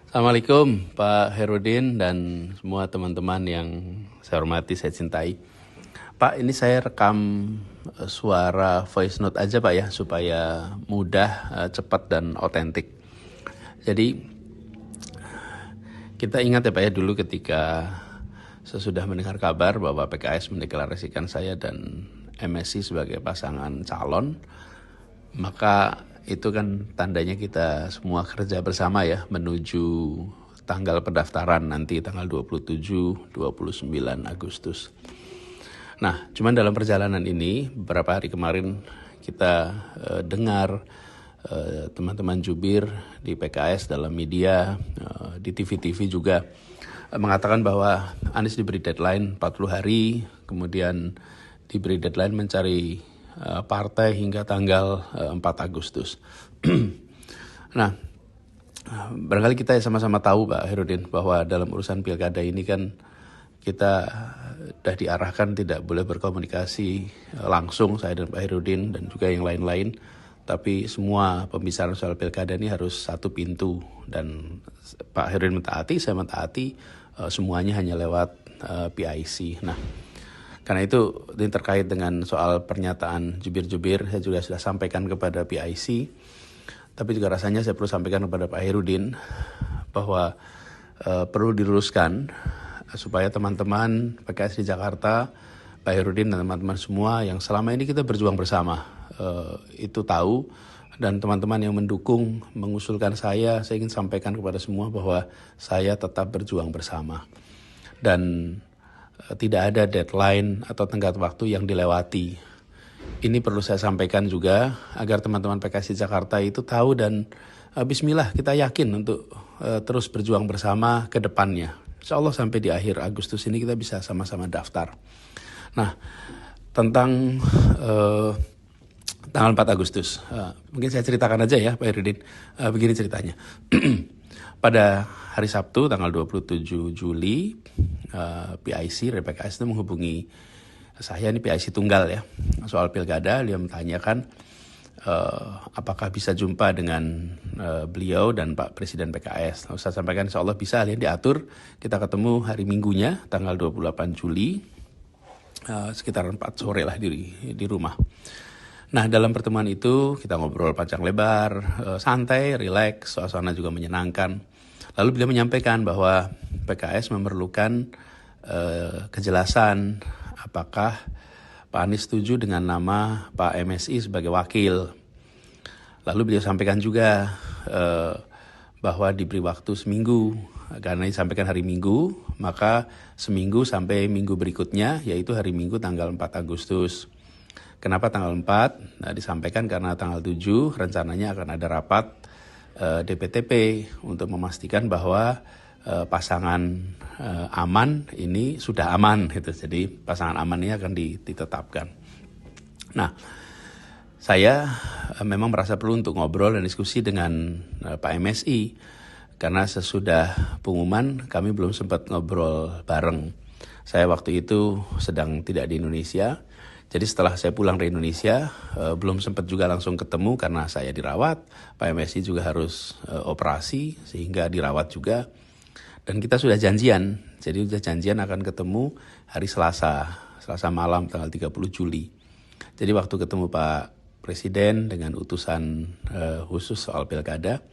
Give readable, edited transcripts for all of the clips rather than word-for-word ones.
Assalamualaikum Pak Herudin dan semua teman-teman yang saya hormati, saya cintai. Pak, ini saya rekam suara voice note aja Pak ya, supaya mudah, cepat dan otentik. Jadi kita ingat ya Pak ya, dulu ketika sesudah mendengar kabar bahwa PKS mendeklarasikan saya dan MSI sebagai pasangan calon, maka itu kan tandanya kita semua kerja bersama ya menuju tanggal pendaftaran nanti tanggal 27-29 Agustus. Nah, cuman dalam perjalanan ini beberapa hari kemarin kita dengar teman-teman jubir di PKS dalam media, di TV-TV juga mengatakan bahwa Anies diberi deadline 40 hari, kemudian diberi deadline mencari partai hingga tanggal 4 Agustus. Nah, barangkali kita sama-sama tahu Pak Herudin bahwa dalam urusan pilkada ini kan kita sudah diarahkan tidak boleh berkomunikasi langsung, saya dan Pak Herudin dan juga yang lain-lain. Tapi semua pembicaraan soal pilkada ini harus satu pintu, dan Pak Herudin mentaati, saya mentaati, semuanya hanya lewat PIC. Nah, karena itu ini terkait dengan soal pernyataan jubir-jubir, saya juga sudah sampaikan kepada PIC, tapi juga rasanya saya perlu sampaikan kepada Pak Herudin bahwa perlu diluruskan supaya teman-teman PKS di Jakarta, Pak Herudin dan teman-teman semua yang selama ini kita berjuang bersama, itu tahu, dan teman-teman yang mendukung, mengusulkan saya ingin sampaikan kepada semua bahwa saya tetap berjuang bersama. Dan tidak ada deadline atau tenggat waktu yang dilewati. Ini perlu saya sampaikan juga agar teman-teman PKS di Jakarta itu tahu, dan bismillah kita yakin untuk terus berjuang bersama ke depannya. Insya Allah sampai di akhir Agustus ini kita bisa sama-sama daftar. Nah, tentang tanggal 4 Agustus, mungkin saya ceritakan aja ya Pak Herudin. Begini ceritanya. Pada hari Sabtu tanggal 27 Juli, PIC dari PKS itu menghubungi saya, ini PIC tunggal ya, soal pilkada. Dia menanyakan apakah bisa jumpa dengan beliau dan Pak Presiden PKS. Saya sampaikan insya Allah bisa, lihat diatur. Kita ketemu hari Minggunya tanggal 28 Juli, sekitar 4 sore lah di rumah. Nah, dalam pertemuan itu kita ngobrol panjang lebar, santai, rileks, suasana juga menyenangkan. Lalu beliau menyampaikan bahwa PKS memerlukan kejelasan apakah Pak Anies setuju dengan nama Pak MSI sebagai wakil. Lalu beliau sampaikan juga bahwa diberi waktu seminggu, karena disampaikan hari Minggu, maka seminggu sampai minggu berikutnya, yaitu hari Minggu tanggal 4 Agustus. Kenapa tanggal 4? Nah, disampaikan karena tanggal 7 rencananya akan ada rapat DPTP untuk memastikan bahwa pasangan aman ini sudah aman gitu. Jadi pasangan aman ini akan ditetapkan. Nah, saya memang merasa perlu untuk ngobrol dan diskusi dengan Pak MSI, karena sesudah pengumuman kami belum sempat ngobrol bareng. Saya waktu itu sedang tidak di Indonesia. Jadi setelah saya pulang dari Indonesia, belum sempat juga langsung ketemu karena saya dirawat. Pak MSI juga harus operasi sehingga dirawat juga. Dan kita sudah janjian, jadi sudah janjian akan ketemu hari Selasa malam tanggal 30 Juli. Jadi waktu ketemu Pak Presiden dengan utusan khusus soal pilkada,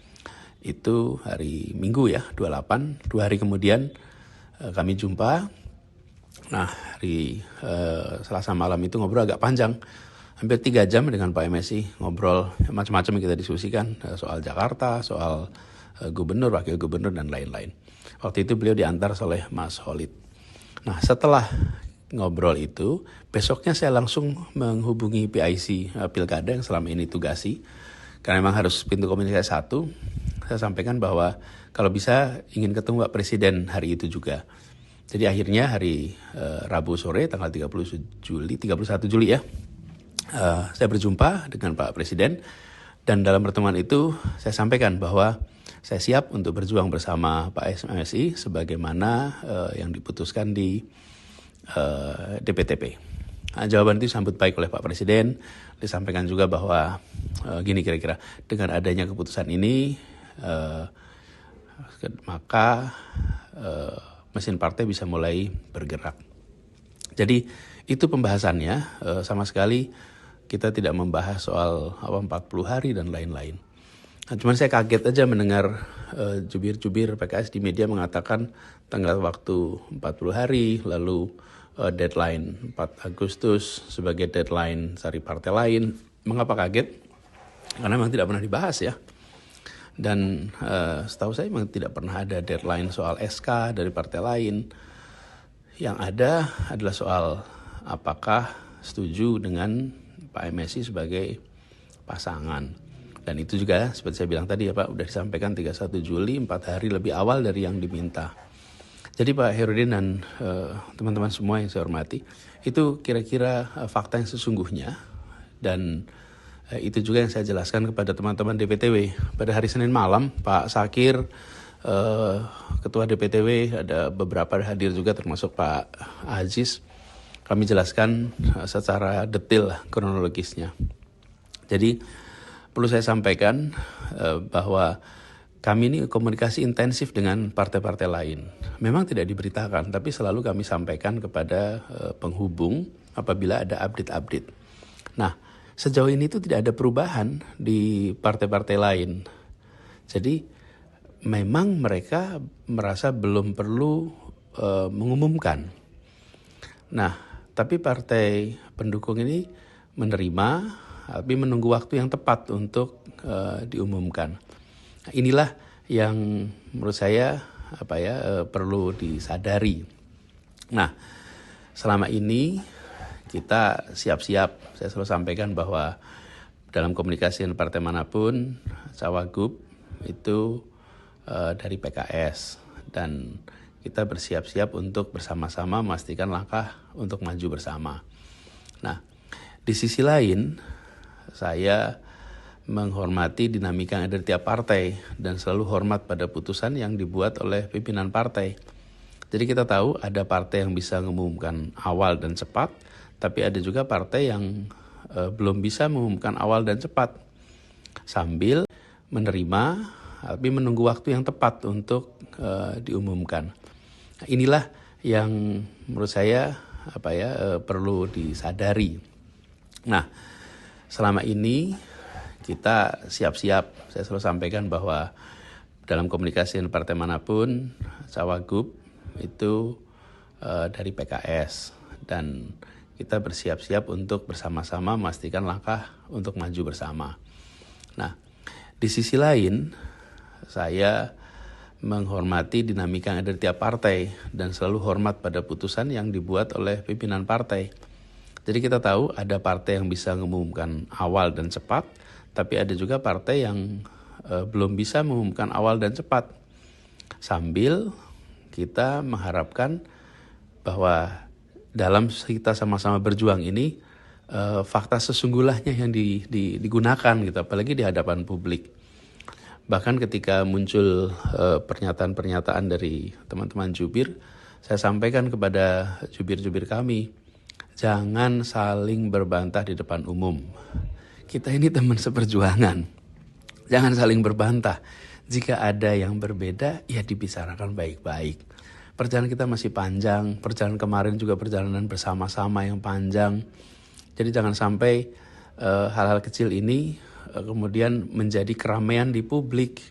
itu hari Minggu ya, 28, 2 hari kemudian kami jumpa. Nah, hari Selasa malam itu ngobrol agak panjang, hampir 3 jam dengan Pak MSI, ngobrol macam-macam yang kita diskusikan, soal Jakarta, soal gubernur, wakil gubernur, dan lain-lain. Waktu itu beliau diantar oleh Mas Holid. Nah, setelah ngobrol itu, besoknya saya langsung menghubungi PIC Pilkada yang selama ini tugasi, karena memang harus pintu komunikasi satu. Saya sampaikan bahwa kalau bisa ingin ketemu Pak Presiden hari itu juga. Jadi akhirnya hari Rabu sore tanggal 31 Juli ya, saya berjumpa dengan Pak Presiden, dan dalam pertemuan itu saya sampaikan bahwa saya siap untuk berjuang bersama Pak MSI sebagaimana yang diputuskan di DPTP. Nah, jawaban itu disambut baik oleh Pak Presiden. Disampaikan juga bahwa gini kira-kira, dengan adanya keputusan ini maka mesin partai bisa mulai bergerak. Jadi itu pembahasannya, sama sekali kita tidak membahas soal 40 hari dan lain-lain. Nah, cuman saya kaget aja mendengar jubir-jubir PKS di media mengatakan tenggat waktu 40 hari, lalu deadline 4 Agustus sebagai deadline cari partai lain. Mengapa kaget? Karena memang tidak pernah dibahas ya. Dan setahu saya memang tidak pernah ada deadline soal SK dari partai lain. Yang ada adalah soal apakah setuju dengan Pak MSI sebagai pasangan. Dan itu juga seperti saya bilang tadi ya Pak, udah disampaikan 31 Juli, 4 hari lebih awal dari yang diminta. Jadi Pak Herudin dan teman-teman semua yang saya hormati, itu kira-kira fakta yang sesungguhnya. Dan itu juga yang saya jelaskan kepada teman-teman DPTW. Pada hari Senin malam, Pak Sakir, Ketua DPTW, ada beberapa hadir juga termasuk Pak Aziz. Kami jelaskan secara detail kronologisnya. Jadi perlu saya sampaikan bahwa kami ini komunikasi intensif dengan partai-partai lain. Memang tidak diberitakan, tapi selalu kami sampaikan kepada penghubung apabila ada update-update. Nah, sejauh ini itu tidak ada perubahan di partai-partai lain. Jadi memang mereka merasa belum perlu mengumumkan. Nah, tapi partai pendukung ini menerima, tapi menunggu waktu yang tepat untuk diumumkan. Inilah yang menurut saya perlu disadari. Nah, selama ini kita siap-siap. Saya selalu sampaikan bahwa dalam komunikasi dengan partai manapun, Cawagup itu dari PKS dan kita bersiap-siap untuk bersama-sama memastikan langkah untuk maju bersama. Nah, di sisi lain, saya menghormati dinamika yang ada di tiap partai dan selalu hormat pada putusan yang dibuat oleh pimpinan partai. Jadi kita tahu ada partai yang bisa mengumumkan awal dan cepat, tapi ada juga partai yang belum bisa mengumumkan awal dan cepat sambil menerima tapi menunggu waktu yang tepat untuk diumumkan. Inilah yang menurut saya perlu disadari. Nah, selama ini kita siap-siap. Saya selalu sampaikan bahwa dalam komunikasi dengan partai manapun, Cawagup itu dari PKS dan kita bersiap-siap untuk bersama-sama memastikan langkah untuk maju bersama. Nah, di sisi lain, saya menghormati dinamika yang ada di tiap partai dan selalu hormat pada putusan yang dibuat oleh pimpinan partai. Jadi kita tahu ada partai yang bisa mengumumkan awal dan cepat, tapi ada juga partai yang belum bisa mengumumkan awal dan cepat. Sambil kita mengharapkan bahwa dalam kita sama-sama berjuang ini, fakta sesungguhnya yang digunakan gitu, apalagi di hadapan publik. Bahkan ketika muncul pernyataan-pernyataan dari teman-teman jubir, saya sampaikan kepada jubir-jubir kami, jangan saling berbantah di depan umum. Kita ini teman seperjuangan, jangan saling berbantah. Jika ada yang berbeda, ya dibicarakan baik-baik. Perjalanan kita masih panjang, perjalanan kemarin juga perjalanan bersama-sama yang panjang. Jadi jangan sampai hal-hal kecil ini kemudian menjadi keramaian di publik.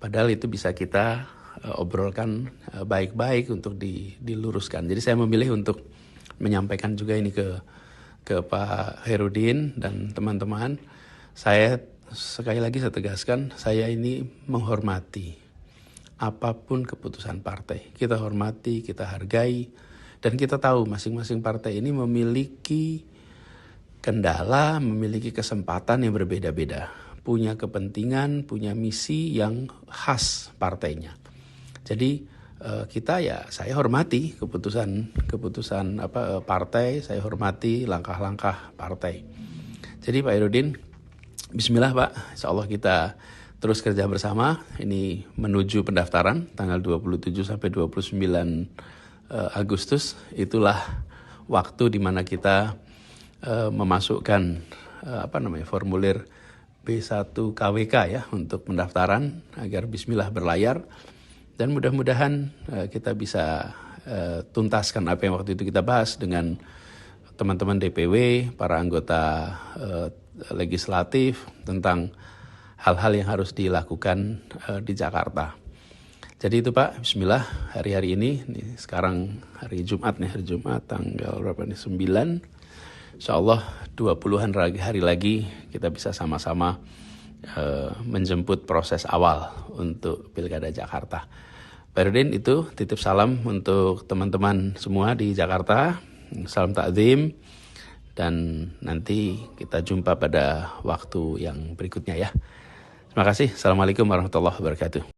Padahal itu bisa kita obrolkan baik-baik untuk diluruskan. Jadi saya memilih untuk menyampaikan juga ini ke Pak Herudin dan teman-teman. Saya sekali lagi saya tegaskan, saya ini menghormati apapun keputusan partai. Kita hormati, kita hargai, dan kita tahu masing-masing partai ini memiliki kendala, memiliki kesempatan yang berbeda-beda, punya kepentingan, punya misi yang khas partainya. Jadi saya hormati keputusan partai, saya hormati langkah-langkah partai. Jadi Pak Herudin, bismillah Pak, insya Allah kita terus kerja bersama. Ini menuju pendaftaran tanggal 27 sampai 29 Agustus, itulah waktu di mana kita memasukkan formulir B1 KWK ya untuk pendaftaran agar bismillah berlayar. Dan mudah-mudahan kita bisa tuntaskan apa yang waktu itu kita bahas dengan teman-teman DPW, para anggota legislatif tentang hal-hal yang harus dilakukan di Jakarta. Jadi itu Pak, bismillah hari-hari ini sekarang hari Jumat tanggal berapa nih? 9. Insyaallah 20-an hari lagi kita bisa sama-sama menjemput proses awal untuk Pilkada Jakarta. Pak Rudin, itu titip salam untuk teman-teman semua di Jakarta. Salam takzim dan nanti kita jumpa pada waktu yang berikutnya ya. Terima kasih. Assalamualaikum warahmatullahi wabarakatuh.